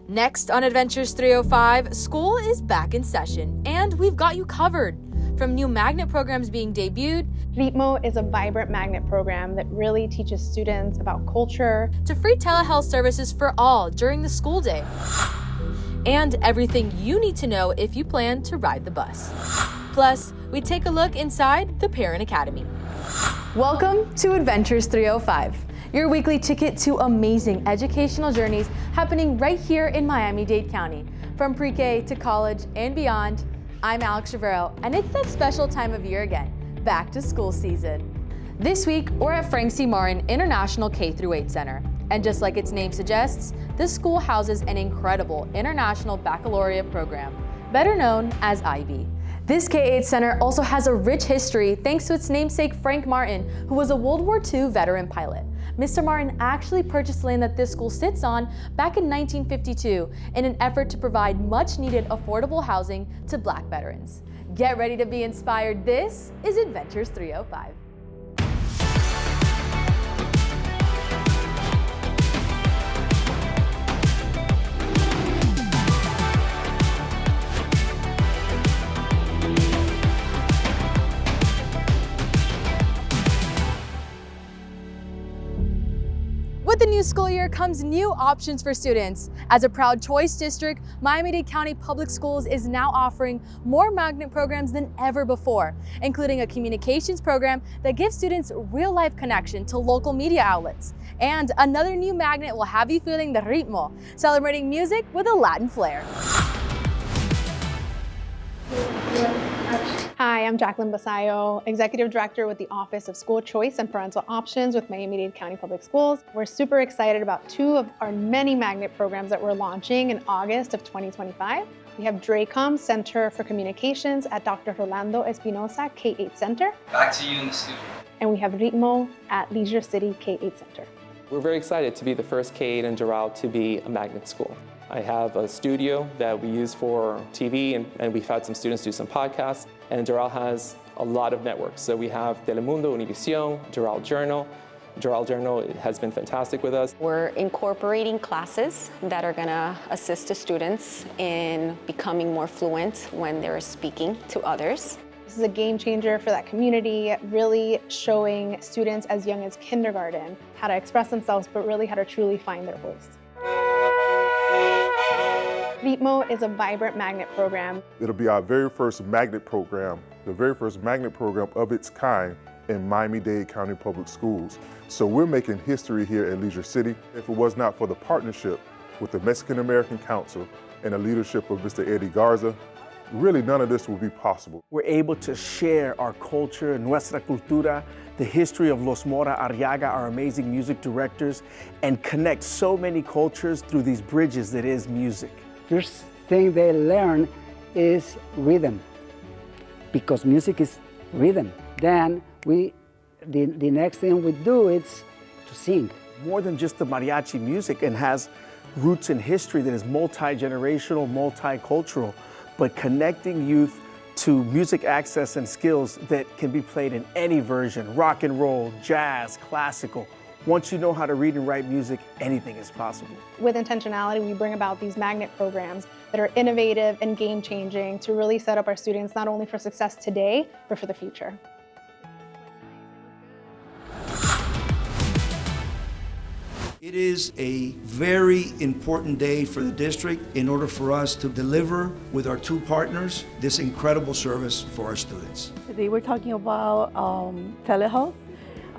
Next on EdVentures 305, school is back in session, and we've got you covered. From new magnet programs being debuted, Ritmo is a vibrant magnet program that really teaches students about culture, to free telehealth services for all during the school day, and everything you need to know if you plan to ride the bus. Plus, we take a look inside the Parent Academy. Welcome to EdVentures 305, your weekly ticket to amazing educational journeys happening right here in Miami-Dade County. From pre-K to college and beyond, I'm Alex Rivero, and it's that special time of year again, back to school season. This week, we're at Frank C. Martin International K-8 Center. And just like its name suggests, this school houses an incredible international baccalaureate program, better known as IB. This K-8 center also has a rich history thanks to its namesake Frank Martin, who was a World War II veteran pilot. Mr. Martin actually purchased land that this school sits on back in 1952 in an effort to provide much needed affordable housing to Black veterans. Get ready to be inspired. This is EdVentures 305. With the new school year comes new options for students. As a proud choice district, Miami-Dade County Public Schools is now offering more magnet programs than ever before, including a communications program that gives students real-life connection to local media outlets. And another new magnet will have you feeling the ritmo, celebrating music with a Latin flair. Hi, I'm Jacqueline Basayo, Executive Director with the Office of School Choice and Parental Options with Miami-Dade County Public Schools. We're super excited about two of our many magnet programs that we're launching in August of 2025. We have DRACOM Center for Communications at Dr. Rolando Espinosa K-8 Center. Back to you in the studio. And we have Ritmo at Leisure City K-8 Center. We're very excited to be the first K-8 in Doral to be a magnet school. I have a studio that we use for TV, and we've had some students do some podcasts. And Doral has a lot of networks. So we have Telemundo, Univision, Doral Journal. Doral Journal has been fantastic with us. We're incorporating classes that are going to assist the students in becoming more fluent when they're speaking to others. This is a game changer for that community, really showing students as young as kindergarten how to express themselves, but really how to truly find their voice. Ritmo is a vibrant magnet program. It'll be our very first magnet program, the very first magnet program of its kind in Miami-Dade County Public Schools. So we're making history here at Leisure City. If it was not for the partnership with the Mexican American Council and the leadership of Mr. Eddie Garza, really none of this would be possible. We're able to share our culture, nuestra cultura, the history of Los Mora Arriaga, our amazing music directors, and connect so many cultures through these bridges that is music. First thing they learn is rhythm, because music is rhythm. Then the next thing we do is to sing. More than just the mariachi music, and has roots in history that is multi-generational, multicultural, but connecting youth to music access and skills that can be played in any version, rock and roll, jazz, classical. Once you know how to read and write music, anything is possible. With intentionality, we bring about these magnet programs that are innovative and game-changing to really set up our students not only for success today, but for the future. It is a very important day for the district in order for us to deliver with our two partners this incredible service for our students. Today we're talking about Telehealth,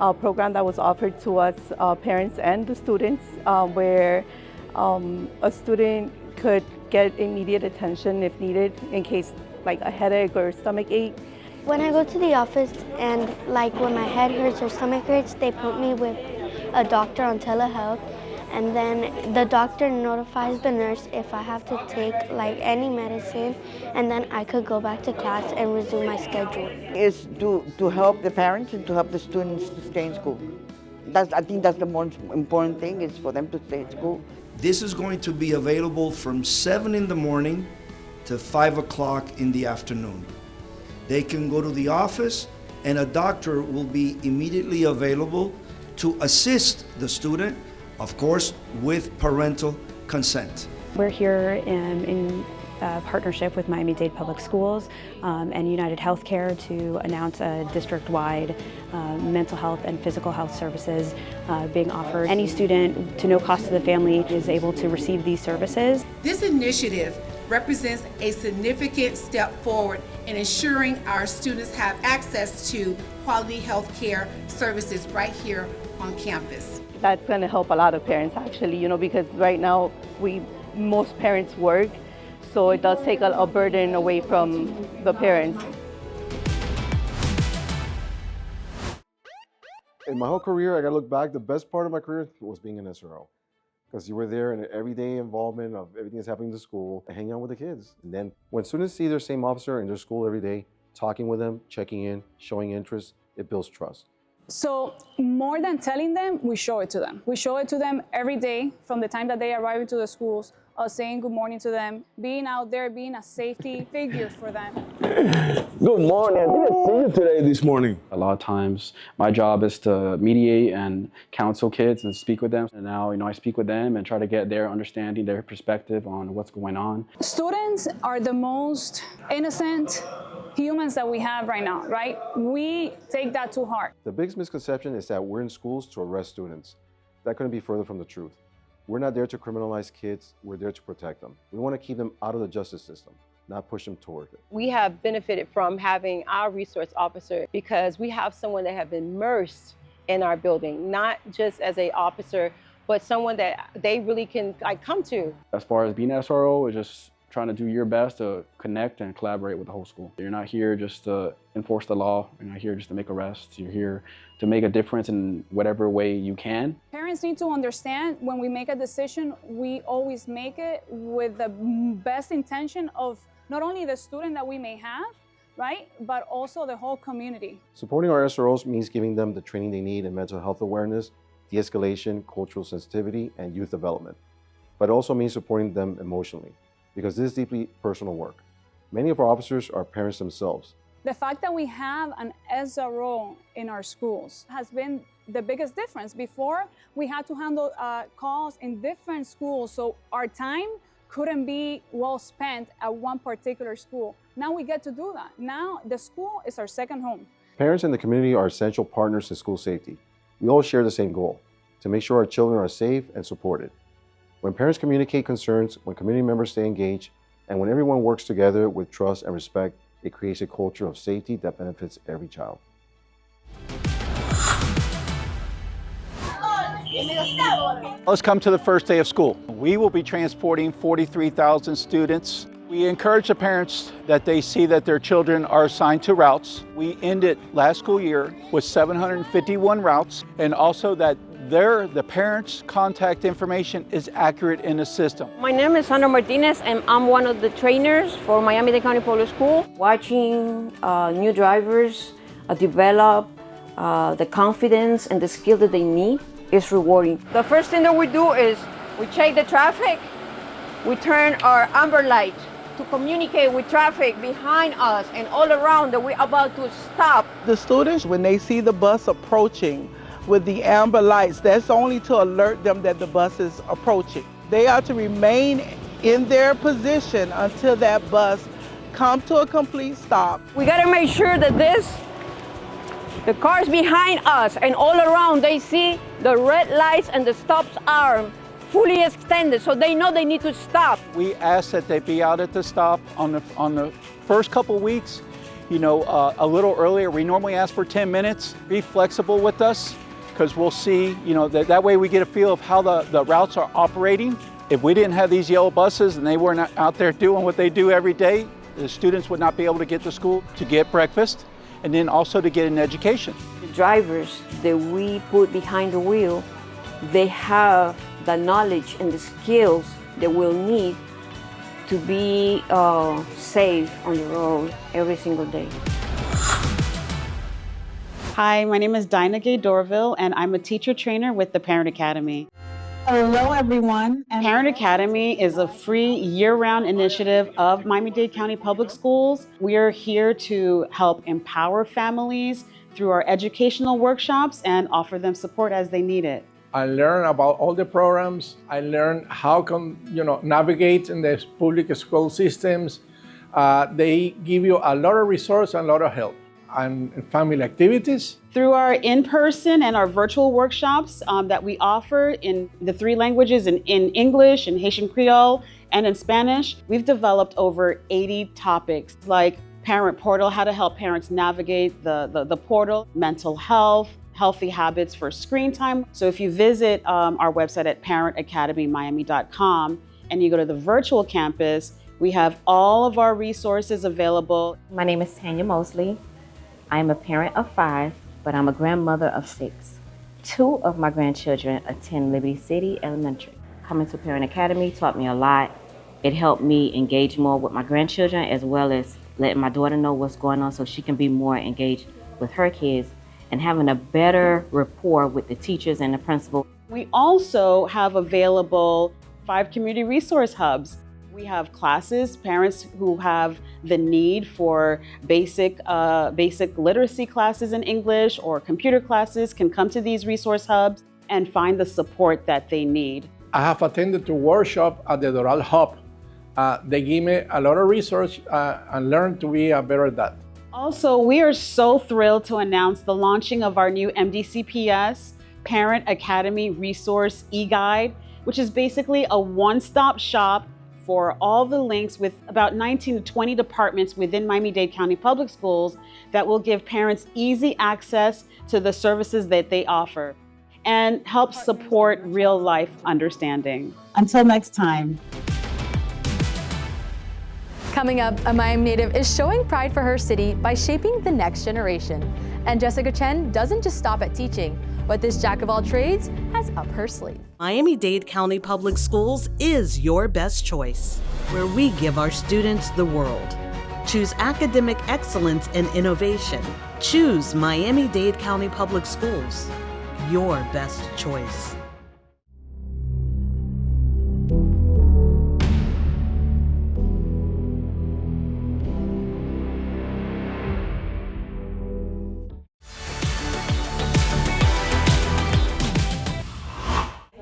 a program that was offered to us parents and the students, where a student could get immediate attention if needed in case like a headache or stomach ache. When I go to the office and like when my head hurts or stomach hurts, they put me with a doctor on telehealth, and then the doctor notifies the nurse if I have to take like any medicine, and then I could go back to class and resume my schedule. Is to help the parents and to help the students to stay in school. I think that's the most important thing, is for them to stay in school. This is going to be available from 7 in the morning to 5 o'clock in the afternoon. They can go to the office and a doctor will be immediately available to assist the student, of course, with parental consent. We're here in partnership with Miami-Dade Public Schools and United Healthcare to announce a district-wide mental health and physical health services being offered. Any student, to no cost to the family, is able to receive these services. This initiative represents a significant step forward in ensuring our students have access to quality health care services right here on campus. That's going to help a lot of parents actually, because right now most parents work, so it does take a burden away from the parents. In my whole career, I gotta look back, the best part of my career was being an SRO. Because you were there in everyday involvement of everything that's happening in the school, hanging out with the kids. And then when students see their same officer in their school every day, talking with them, checking in, showing interest, it builds trust. So more than telling them, we show it to them. We show it to them every day from the time that they arrive into the schools, saying good morning to them, being out there, being a safety figure for them. Good morning. I didn't see you today this morning. A lot of times my job is to mediate and counsel kids and speak with them. And now, I speak with them and try to get their understanding, their perspective on what's going on. Students are the most innocent humans that we have right now, right? We take that to heart. The biggest misconception is that we're in schools to arrest students. That couldn't be further from the truth. We're not there to criminalize kids, we're there to protect them. We want to keep them out of the justice system, not push them toward it. We have benefited from having our resource officer because we have someone that have been immersed in our building, not just as an officer, but someone that they really can come to. As far as being SRO, it's just trying to do your best to connect and collaborate with the whole school. You're not here just to enforce the law. You're not here just to make arrests. You're here to make a difference in whatever way you can. Parents need to understand when we make a decision, we always make it with the best intention of not only the student that we may have, right, but also the whole community. Supporting our SROs means giving them the training they need in mental health awareness, de-escalation, cultural sensitivity, and youth development. But it also means supporting them emotionally, because this is deeply personal work. Many of our officers are parents themselves. The fact that we have an SRO in our schools has been the biggest difference. Before, we had to handle calls in different schools, so our time couldn't be well spent at one particular school. Now we get to do that. Now the school is our second home. Parents in the community are essential partners in school safety. We all share the same goal, to make sure our children are safe and supported. When parents communicate concerns, when community members stay engaged, and when everyone works together with trust and respect, it creates a culture of safety that benefits every child. Let's come to the first day of school. We will be transporting 43,000 students. We encourage the parents that they see that their children are assigned to routes. We ended last school year with 751 routes, and also that the parents' contact information is accurate in the system. My name is Sandra Martinez, and I'm one of the trainers for Miami-Dade County Public School. Watching new drivers develop the confidence and the skill that they need is rewarding. The first thing that we do is we check the traffic. We turn our amber light to communicate with traffic behind us and all around that we're about to stop. The students, when they see the bus approaching with the amber lights, that's only to alert them that the bus is approaching. They are to remain in their position until that bus comes to a complete stop. We gotta make sure that the cars behind us and all around, they see the red lights and the stops arm fully extended, so they know they need to stop. We ask that they be out at the stop on the first couple weeks, a little earlier. We normally ask for 10 minutes. Be flexible with us, because we'll see, that way we get a feel of how the routes are operating. If we didn't have these yellow buses and they weren't out there doing what they do every day, the students would not be able to get to school to get breakfast and then also to get an education. The drivers that we put behind the wheel, they have the knowledge and the skills that we'll need to be safe on the road every single day. Hi, my name is Dinah Gay Dorville, and I'm a teacher trainer with the Parent Academy. Hello, everyone. Parent Academy is a free year-round initiative of Miami-Dade County Public Schools. We are here to help empower families through our educational workshops and offer them support as they need it. I learned about all the programs. I learned how navigate in the public school systems. They give you a lot of resources and a lot of help. And family activities. Through our in-person and our virtual workshops that we offer in the 3 languages, in English, in Haitian Creole, and in Spanish, we've developed over 80 topics like Parent Portal, how to help parents navigate the portal, mental health, healthy habits for screen time. So if you visit our website at parentacademymiami.com and you go to the virtual campus, we have all of our resources available. My name is Tanya Mosley. I am a parent of 5, but I'm a grandmother of 6. 2 of my grandchildren attend Liberty City Elementary. Coming to Parent Academy taught me a lot. It helped me engage more with my grandchildren, as well as letting my daughter know what's going on so she can be more engaged with her kids and having a better rapport with the teachers and the principal. We also have available 5 community resource hubs. We have classes, parents who have the need for basic literacy classes in English or computer classes can come to these resource hubs and find the support that they need. I have attended to workshop at the Doral Hub. They give me a lot of research and learn to be a better dad. Also, we are so thrilled to announce the launching of our new M-DCPS Parent Academy Resource e-Guide, which is basically a one-stop shop for all the links with about 19 to 20 departments within Miami-Dade County Public Schools that will give parents easy access to the services that they offer and help support real-life understanding. Until next time. Coming up, a Miami native is showing pride for her city by shaping the next generation. And Jessica Chen doesn't just stop at teaching, but this jack of all trades has up her sleeve. Miami-Dade County Public Schools is your best choice, where we give our students the world. Choose academic excellence and innovation. Choose Miami-Dade County Public Schools, your best choice.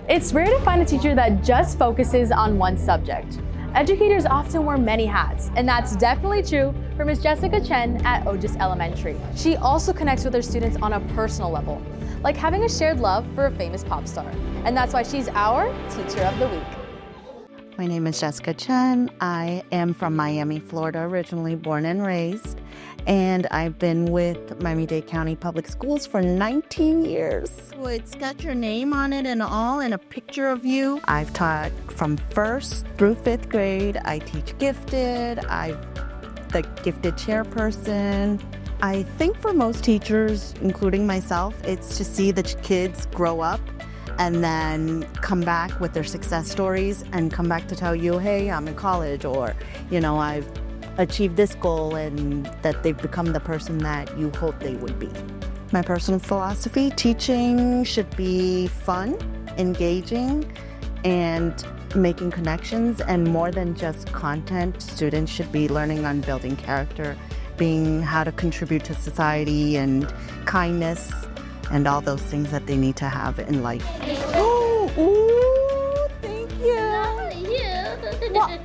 It's rare to find a teacher that just focuses on one subject. Educators often wear many hats, and that's definitely true for Ms. Jessica Chen at Ogis Elementary. She also connects with her students on a personal level, like having a shared love for a famous pop star. And that's why she's our Teacher of the Week. My name is Jessica Chen. I am from Miami, Florida, originally born and raised. And I've been with Miami-Dade County Public Schools for 19 years. It's got your name on it and all, and a picture of you. I've taught from 1st through 5th grade. I teach gifted. I'm the gifted chairperson. I think for most teachers, including myself, it's to see the kids grow up and then come back with their success stories and come back to tell you, hey, I'm in college, or, you know, I've achieved this goal, and that they've become the person that you hope they would be. My personal philosophy, teaching should be fun, engaging, and making connections, and more than just content. Students should be learning on building character, being how to contribute to society, and kindness, and all those things that they need to have in life. Ooh, thank you. Well,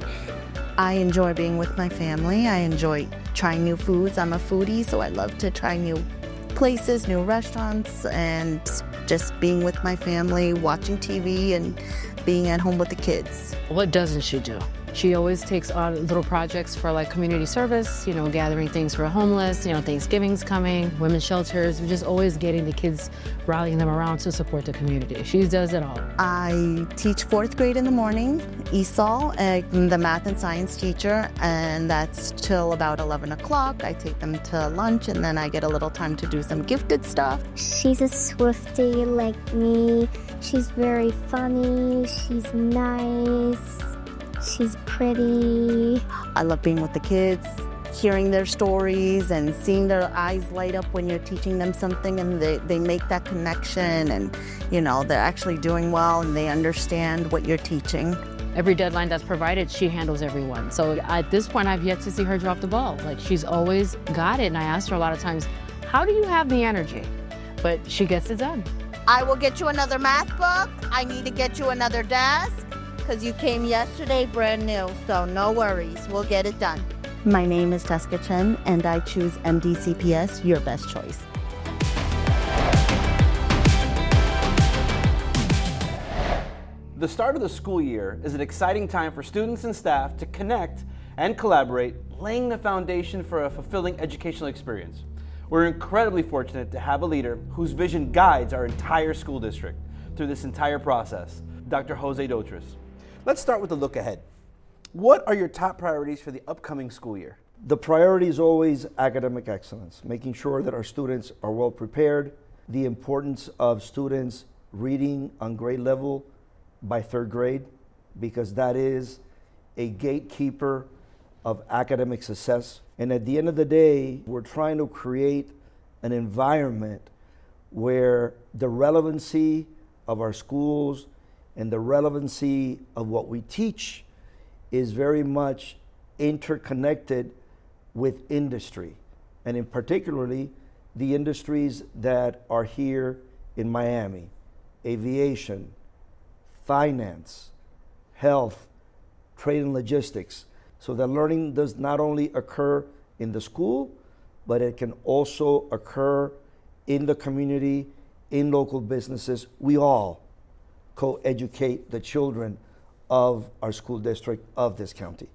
I enjoy being with my family. I enjoy trying new foods. I'm a foodie, so I love to try new places, new restaurants, and just being with my family, watching TV, and being at home with the kids. What doesn't she do? She always takes on little projects for like community service, you know, gathering things for homeless, you know, Thanksgiving's coming, women's shelters, just always getting the kids, rallying them around to support the community. She does it all. I teach 4th grade in the morning, ESOL, I'm the math and science teacher, and that's till about 11 o'clock. I take them to lunch, and then I get a little time to do some gifted stuff. She's a Swiftie like me. She's very funny, she's nice. She's pretty. I love being with the kids, hearing their stories and seeing their eyes light up when you're teaching them something, and they make that connection, and you know, they're actually doing well and they understand what you're teaching. Every deadline that's provided, she handles everyone. So at this point, I've yet to see her drop the ball. Like, she's always got it, and I asked her a lot of times, how do you have the energy? But she gets it done. I will get you another math book. I need to get you another desk because you came yesterday brand new, so no worries, we'll get it done. My name is Jessica Chen, and I choose M-DCPS, your best choice. The start of the school year is an exciting time for students and staff to connect and collaborate, laying the foundation for a fulfilling educational experience. We're incredibly fortunate to have a leader whose vision guides our entire school district through this entire process, Dr. Jose Dotras. Let's start with a look ahead. What are your top priorities for the upcoming school year? The priority is always academic excellence, making sure that our students are well prepared, the importance of students reading on grade level by 3rd grade, because that is a gatekeeper of academic success. And at the end of the day, we're trying to create an environment where the relevancy of our schools and the relevancy of what we teach is very much interconnected with industry, and in particularly the industries that are here in Miami: aviation, finance, health, trade and logistics, so that learning does not only occur in the school, but it can also occur in the community, in local businesses. We all co-educate the children of our school district, of this county.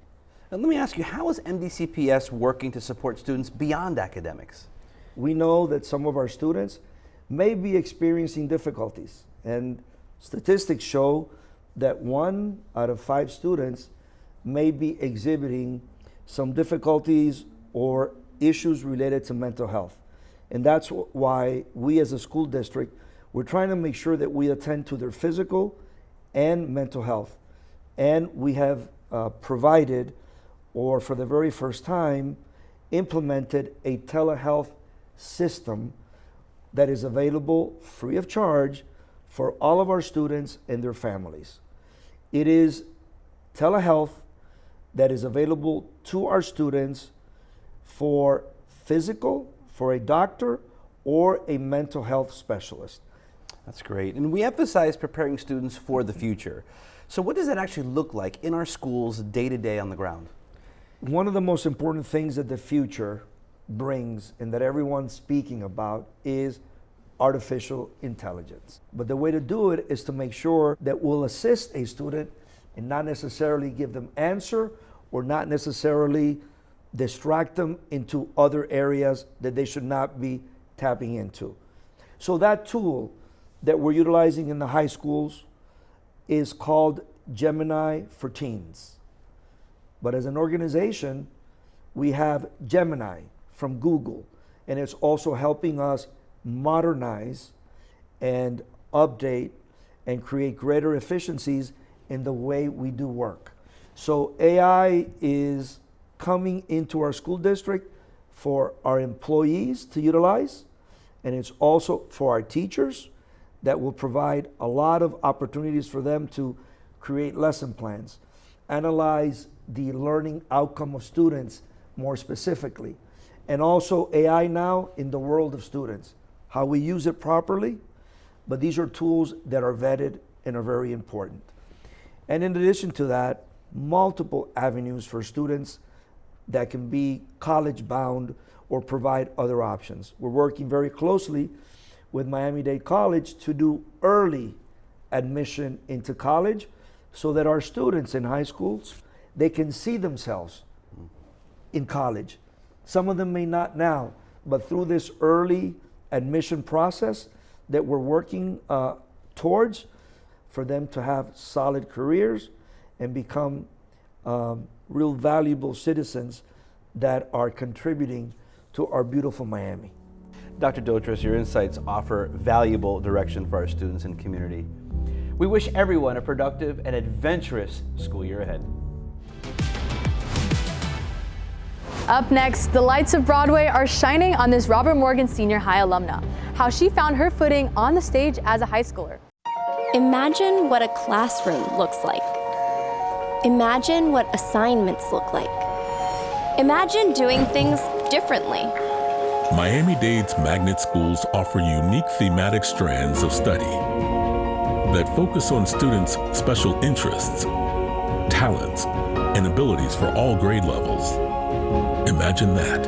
And let me ask you, how is M-DCPS working to support students beyond academics? We know that some of our students may be experiencing difficulties, and statistics show that 1 out of 5 students may be exhibiting some difficulties or issues related to mental health. And that's why we as a school district, we're trying to make sure that we attend to their physical and mental health. And we have provided, or for the very first time, implemented a telehealth system that is available free of charge for all of our students and their families. It is telehealth that is available to our students for physical, for a doctor, or a mental health specialist. That's great. And we emphasize preparing students for the future. So what does that actually look like in our schools day to day on the ground? One of the most important things that the future brings and that everyone's speaking about is artificial intelligence. But the way to do it is to make sure that we'll assist a student and not necessarily give them answer or not necessarily distract them into other areas that they should not be tapping into. So that tool that we're utilizing in the high schools is called Gemini for Teens. But as an organization, we have Gemini from Google, and it's also helping us modernize and update and create greater efficiencies in the way we do work. So AI is coming into our school district for our employees to utilize, and it's also for our teachers that will provide a lot of opportunities for them to create lesson plans, analyze the learning outcome of students more specifically, and also AI now in the world of students, how we use it properly, but these are tools that are vetted and are very important. And in addition to that, multiple avenues for students that can be college bound or provide other options. We're working very closely with Miami-Dade College to do early admission into college so that our students in high schools, they can see themselves in college. Some of them may not now, but through this early admission process that we're working towards, for them to have solid careers and become real valuable citizens that are contributing to our beautiful Miami. Dr. Dotras, your insights offer valuable direction for our students and community. We wish everyone a productive and adventurous school year ahead. Up next, the lights of Broadway are shining on this Robert Morgan Senior High alumna, how she found her footing on the stage as a high schooler. Imagine what a classroom looks like. Imagine what assignments look like. Imagine doing things differently. Miami-Dade's magnet schools offer unique thematic strands of study that focus on students' special interests, talents, and abilities for all grade levels. Imagine that.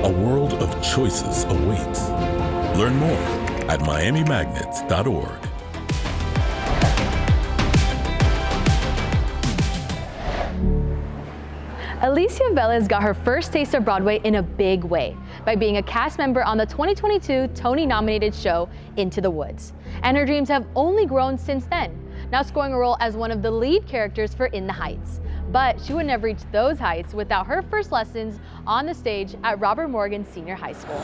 A world of choices awaits. Learn more at miamimagnets.org. Alicia Velez got her first taste of Broadway in a big way by being a cast member on the 2022 Tony-nominated show Into the Woods. And her dreams have only grown since then, now scoring a role as one of the lead characters for In the Heights. But she would never reach those heights without her first lessons on the stage at Robert Morgan Senior High School.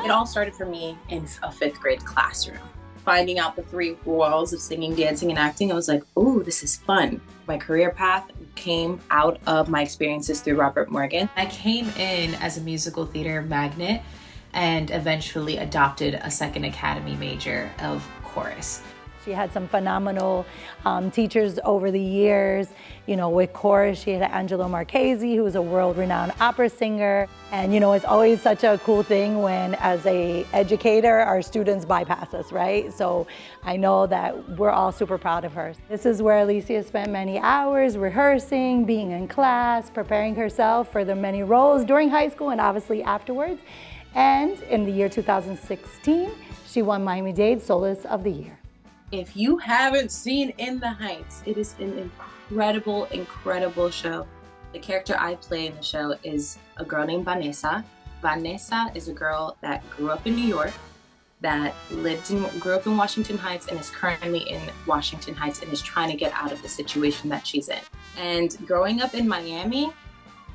It all started for me in a 5th grade classroom. Finding out the 3 walls of singing, dancing, and acting, I was like, oh, this is fun. My career path came out of my experiences through Robert Morgan. I came in as a musical theater magnet and eventually adopted a second academy major of chorus. She had some phenomenal teachers over the years. You know, with chorus, she had Angelo Marchese, who was a world-renowned opera singer. And you know, it's always such a cool thing when, as a educator, our students bypass us, right? So I know that we're all super proud of her. This is where Alicia spent many hours rehearsing, being in class, preparing herself for the many roles during high school and obviously afterwards. And in the year 2016, she won Miami-Dade Soloist of the Year. If you haven't seen In the Heights, it is an incredible, incredible show. The character I play in the show is a girl named Vanessa. Vanessa is a girl that grew up in New York, that grew up in Washington Heights and is currently in Washington Heights and is trying to get out of the situation that she's in. And growing up in Miami,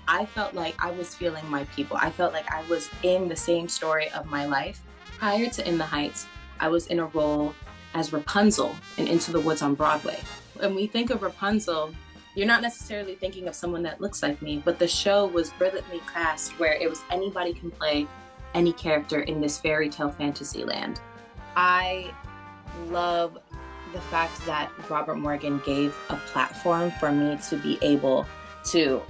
I felt like I was feeling my people. I felt like I was in the same story of my life. Prior to In the Heights, I was in a role as Rapunzel in Into the Woods on Broadway. When we think of Rapunzel, you're not necessarily thinking of someone that looks like me, but the show was brilliantly cast where it was anybody can play any character in this fairy tale fantasy land. I love the fact that Robert Morgan gave a platform for me to be able to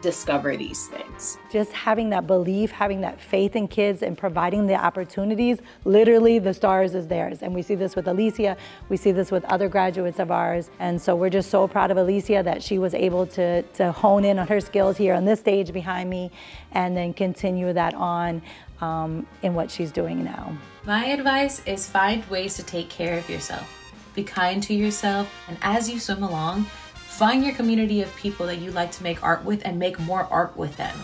discover these things. Just having that belief, having that faith in kids and providing the opportunities, literally the stars is theirs. And we see this with Alicia, we see this with other graduates of ours. And so we're just so proud of Alicia that she was able to hone in on her skills here on this stage behind me and then continue that on in what she's doing now. My advice is find ways to take care of yourself. Be kind to yourself, and as you swim along, find your community of people that you like to make art with and make more art with them.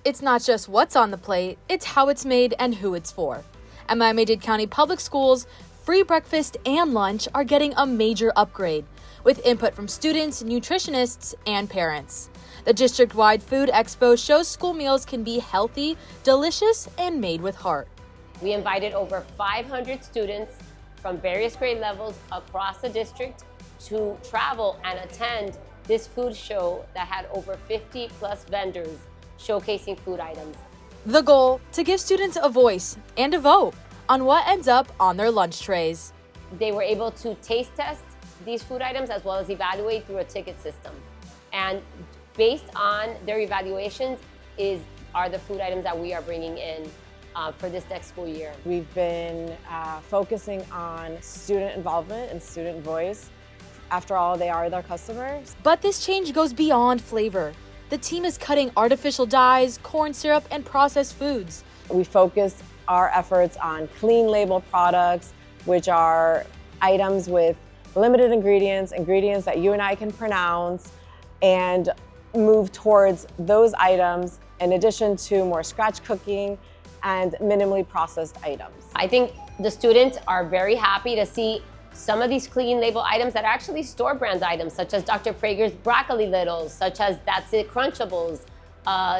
It's not just what's on the plate, it's how it's made and who it's for. At Miami-Dade County Public Schools, free breakfast and lunch are getting a major upgrade, with input from students, nutritionists, and parents. The district-wide food expo shows school meals can be healthy, delicious, and made with heart. We invited over 500 students from various grade levels across the district to travel and attend this food show that had over 50 plus vendors showcasing food items. The goal, to give students a voice and a vote on what ends up on their lunch trays. They were able to taste test these food items as well as evaluate through a ticket system. And based on their evaluations are the food items that we are bringing in for this next school year. We've been focusing on student involvement and student voice. After all, they are their customers. But this change goes beyond flavor. The team is cutting artificial dyes, corn syrup, and processed foods. We focus our efforts on clean label products, which are items with limited ingredients that you and I can pronounce, and move towards those items in addition to more scratch cooking and minimally processed items. I think the students are very happy to see some of these clean label items that are actually store brand items, such as Dr. Prager's Broccoli Littles, such as That's It Crunchables,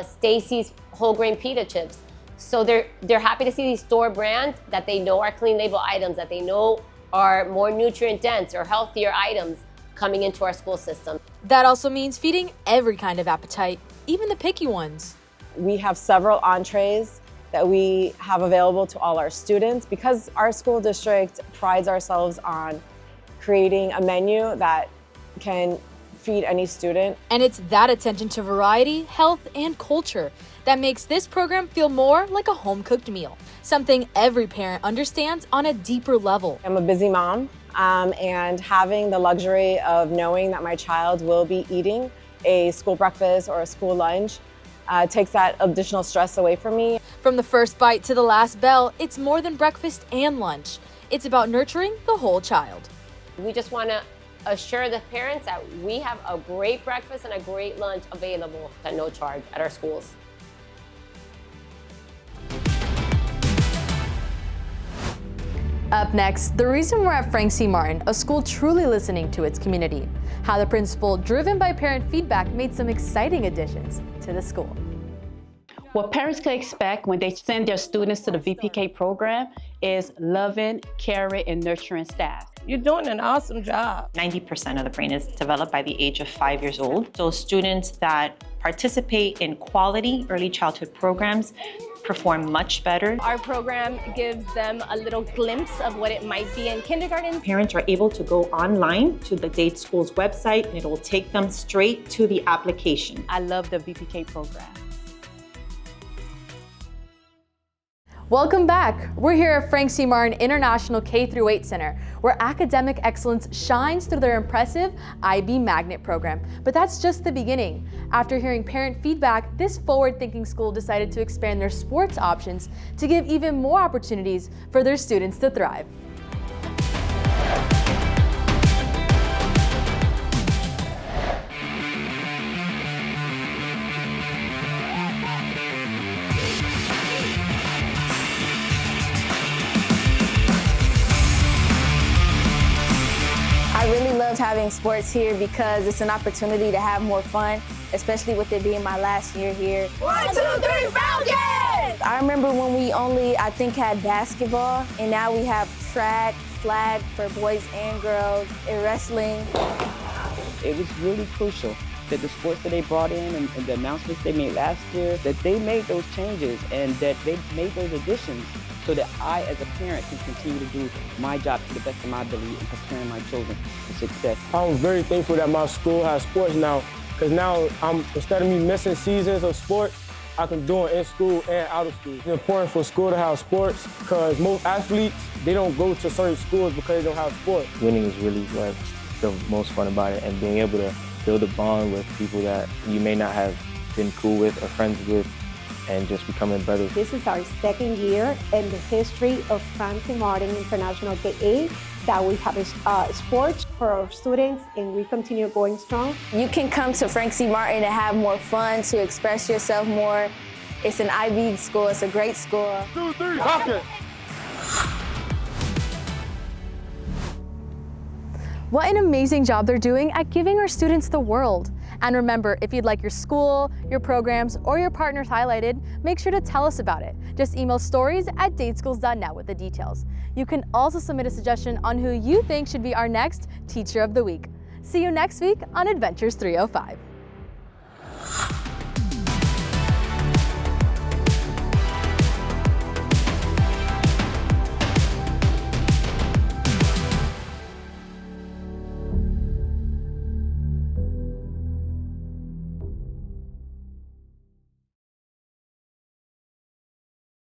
Stacy's Whole Grain Pita Chips. So they're happy to see these store brand that they know are clean label items, that they know are more nutrient dense or healthier items coming into our school system. That also means feeding every kind of appetite, even the picky ones. We have several entrees that we have available to all our students, because our school district prides ourselves on creating a menu that can feed any student. And it's that attention to variety, health, and culture that makes this program feel more like a home-cooked meal, something every parent understands on a deeper level. I'm a busy mom, and having the luxury of knowing that my child will be eating a school breakfast or a school lunch takes that additional stress away from me. From the first bite to the last bell, it's more than breakfast and lunch. It's about nurturing the whole child. We just want to assure the parents that we have a great breakfast and a great lunch available at no charge at our schools. Up next, the reason we're at Frank C. Martin, a school truly listening to its community. How the principal, driven by parent feedback, made some exciting additions to the school. What parents can expect when they send their students to the VPK program is loving, caring, and nurturing staff. You're doing an awesome job. 90% of the brain is developed by the age of 5 years old. So students that participate in quality early childhood programs perform much better. Our program gives them a little glimpse of what it might be in kindergarten. Parents are able to go online to the Dade School's website and it will take them straight to the application. I love the VPK program. Welcome back. We're here at Frank C. Martin International K-8 Center, where academic excellence shines through their impressive IB Magnet program. But that's just the beginning. After hearing parent feedback, this forward-thinking school decided to expand their sports options to give even more opportunities for their students to thrive. I really loved having sports here because it's an opportunity to have more fun, especially with it being my last year here. 1, 2, 3, Falcons! I remember when we only, I think, had basketball, and now we have track, flag for boys and girls, and wrestling. It was really crucial that the sports that they brought in and the announcements they made last year, that they made those changes and that they made those additions so that I, as a parent, can continue to do my job to the best of my ability in preparing my children for success. I'm very thankful that my school has sports now, because now instead of me missing seasons of sports, I can do it in school and out of school. It's important for school to have sports because most athletes, they don't go to certain schools because they don't have sports. Winning is really what's the most fun about it, and being able to build a bond with people that you may not have been cool with or friends with, and just becoming better. This is our second year in the history of Frank C. Martin International K-8 that we have sports for our students, and we continue going strong. You can come to Frank C. Martin and have more fun, to express yourself more. It's an IB school, it's a great school. 2, 3, Hawkins! What an amazing job they're doing at giving our students the world. And remember, if you'd like your school, your programs, or your partners highlighted, make sure to tell us about it. Just email stories@dadeschools.net with the details. You can also submit a suggestion on who you think should be our next Teacher of the Week. See you next week on EdVentures 305.